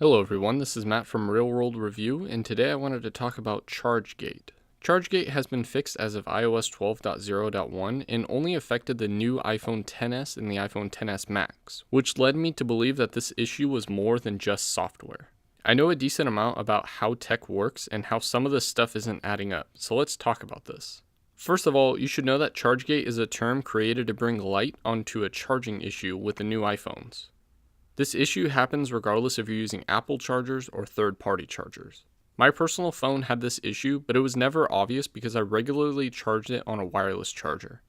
Hello everyone, this is Matt from Real World Review, and today I wanted to talk about ChargeGate. ChargeGate has been fixed as of iOS 12.0.1 and only affected the new iPhone XS and the iPhone XS Max, which led me to believe that this issue was more than just software. I know a decent amount about how tech works and how some of this stuff isn't adding up, so let's talk about this. First of all, you should know that ChargeGate is a term created to bring light onto a charging issue with the new iPhones. This issue happens regardless if you're using Apple chargers or third-party chargers. My personal phone had this issue, but it was never obvious because I regularly charged it on a wireless charger.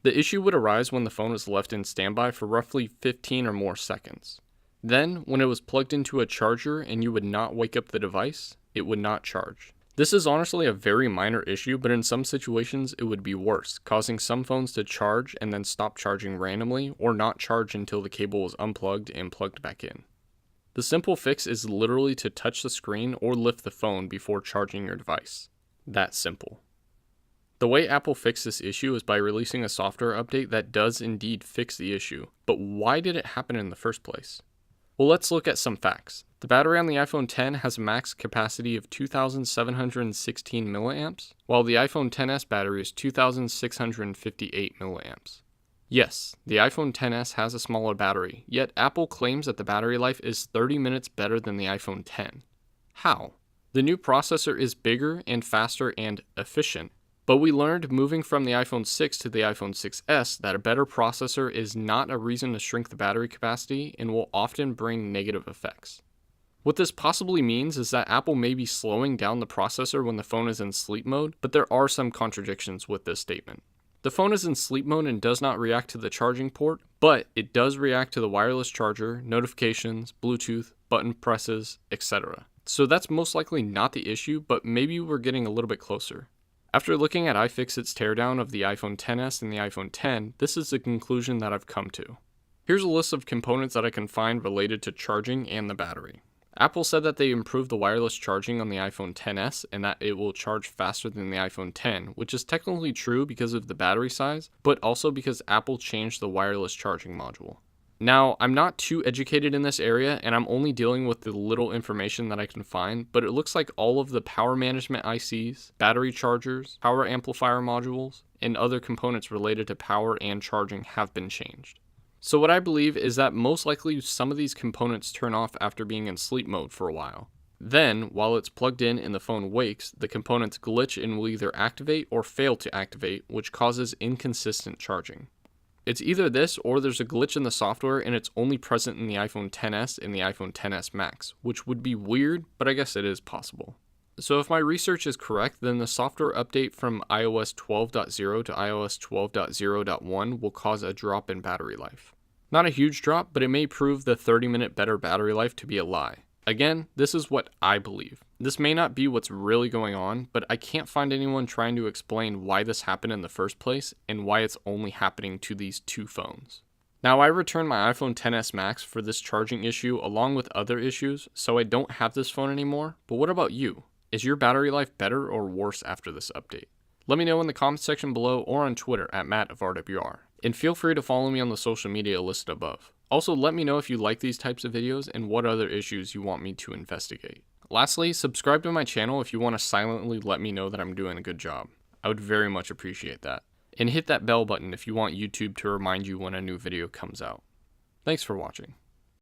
The issue would arise when the phone was left in standby for roughly 15 or more seconds. Then, when it was plugged into a charger and you would not wake up the device, it would not charge. This is honestly a very minor issue, but in some situations it would be worse, causing some phones to charge and then stop charging randomly or not charge until the cable was unplugged and plugged back in. The simple fix is literally to touch the screen or lift the phone before charging your device. That simple. The way Apple fixed this issue is by releasing a software update that does indeed fix the issue, but why did it happen in the first place? Well, let's look at some facts. The battery on the iPhone X has a max capacity of 2,716 milliamps, while the iPhone XS battery is 2,658 milliamps. Yes, the iPhone XS has a smaller battery, yet Apple claims that the battery life is 30 minutes better than the iPhone X. How? The new processor is bigger and faster and efficient. But we learned moving from the iPhone 6 to the iPhone 6s that a better processor is not a reason to shrink the battery capacity and will often bring negative effects. What this possibly means is that Apple may be slowing down the processor when the phone is in sleep mode, but there are some contradictions with this statement. The phone is in sleep mode and does not react to the charging port, but it does react to the wireless charger, notifications, Bluetooth, button presses, etc. So that's most likely not the issue, but maybe we're getting a little bit closer. After looking at iFixit's teardown of the iPhone XS and the iPhone X, this is the conclusion that I've come to. Here's a list of components that I can find related to charging and the battery. Apple said that they improved the wireless charging on the iPhone XS and that it will charge faster than the iPhone X, which is technically true because of the battery size, but also because Apple changed the wireless charging module. Now, I'm not too educated in this area, and I'm only dealing with the little information that I can find, but it looks like all of the power management ICs, battery chargers, power amplifier modules, and other components related to power and charging have been changed. So what I believe is that most likely some of these components turn off after being in sleep mode for a while. Then, while it's plugged in and the phone wakes, the components glitch and will either activate or fail to activate, which causes inconsistent charging. It's either this or there's a glitch in the software and it's only present in the iPhone XS and the iPhone XS Max, which would be weird, but I guess it is possible. So if my research is correct, then the software update from iOS 12.0 to iOS 12.0.1 will cause a drop in battery life. Not a huge drop, but it may prove the 30-minute better battery life to be a lie. Again, this is what I believe. This may not be what's really going on, but I can't find anyone trying to explain why this happened in the first place and why it's only happening to these two phones. Now, I returned my iPhone XS Max for this charging issue along with other issues, so I don't have this phone anymore, but what about you? Is your battery life better or worse after this update? Let me know in the comments section below or on Twitter at @MattofRWR, and feel free to follow me on the social media listed above. Also, let me know if you like these types of videos and what other issues you want me to investigate. Lastly, subscribe to my channel if you want to silently let me know that I'm doing a good job. I would very much appreciate that. And hit that bell button if you want YouTube to remind you when a new video comes out. Thanks for watching.